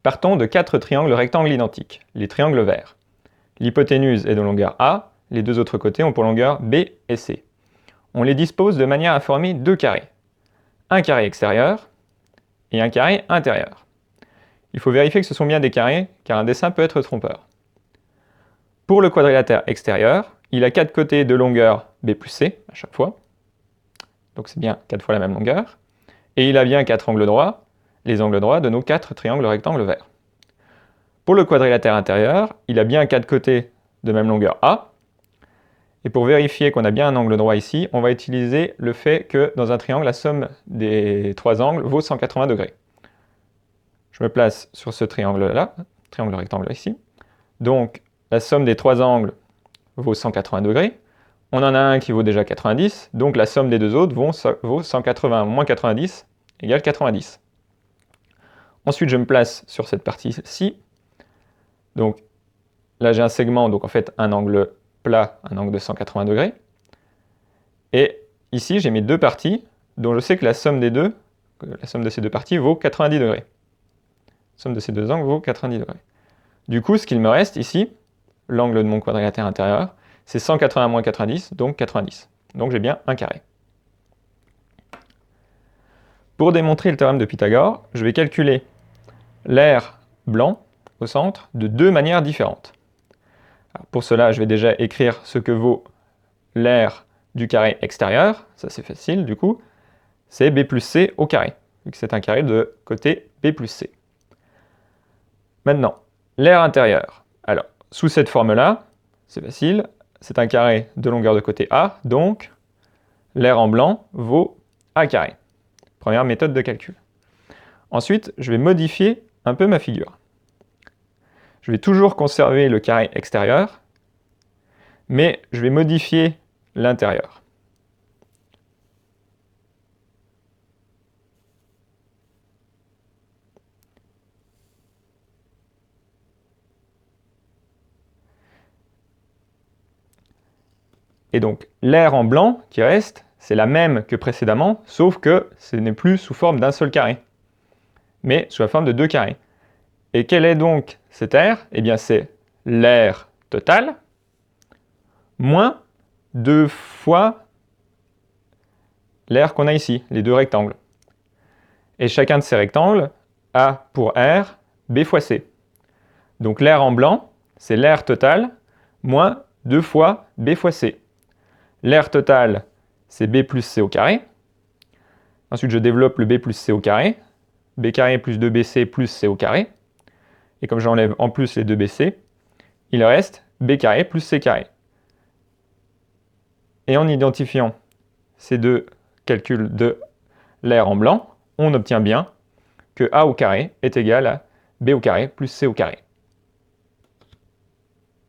Partons de 4 triangles rectangles identiques, les triangles verts. L'hypoténuse est de longueur A, les deux autres côtés ont pour longueur B et C. On les dispose de manière à former deux carrés. Un carré extérieur et un carré intérieur. Il faut vérifier que ce sont bien des carrés, car un dessin peut être trompeur. Pour le quadrilatère extérieur, il a 4 côtés de longueur B plus C à chaque fois. Donc c'est bien 4 fois la même longueur. Et il a bien 4 angles droits, les angles droits de nos 4 triangles rectangles verts. Pour le quadrilatère intérieur, il a bien 4 côtés de même longueur A. Et pour vérifier qu'on a bien un angle droit ici, on va utiliser le fait que dans un triangle, la somme des 3 angles vaut 180 degrés. Je me place sur ce triangle-là, triangle rectangle ici. Donc la somme des 3 angles vaut 180 degrés. On en a un qui vaut déjà 90, donc la somme des deux autres vaut 180 moins 90 égale 90. Ensuite, je me place sur cette partie-ci. Donc là, j'ai un segment, donc en fait un angle plat, un angle de 180 degrés. Et ici, j'ai mes deux parties, dont je sais que la somme de ces deux parties vaut 90 degrés. La somme de ces deux angles vaut 90 degrés. Du coup, ce qu'il me reste ici, l'angle de mon quadrilatère intérieur, c'est 180 moins 90, donc 90. Donc j'ai bien un carré. Pour démontrer le théorème de Pythagore, je vais calculer l'aire blanc au centre de deux manières différentes. Alors pour cela, je vais déjà écrire ce que vaut l'aire du carré extérieur. Ça c'est facile du coup. C'est B plus C au carré, vu que c'est un carré de côté B plus C. Maintenant, l'aire intérieure. Alors, sous cette forme-là, c'est facile, c'est un carré de longueur de côté A, donc l'aire en blanc vaut A carré. Première méthode de calcul. Ensuite, je vais modifier un peu ma figure. Je vais toujours conserver le carré extérieur, mais je vais modifier l'intérieur. Et donc, l'aire en blanc qui reste, c'est la même que précédemment, sauf que ce n'est plus sous forme d'un seul carré, mais sous la forme de deux carrés. Et quelle est donc cette aire? Eh bien, c'est l'aire totale moins 2 fois l'aire qu'on a ici, les deux rectangles. Et chacun de ces rectangles a pour aire B fois C. Donc l'aire en blanc, c'est l'aire totale moins 2 fois B fois C. L'aire totale, c'est B plus C au carré. Ensuite, je développe le B plus C au carré. B carré plus 2BC plus C au carré. Et comme j'enlève en plus les 2BC, il reste B carré plus C carré. Et en identifiant ces deux calculs de l'aire en blanc, on obtient bien que A au carré est égal à B au carré plus C au carré.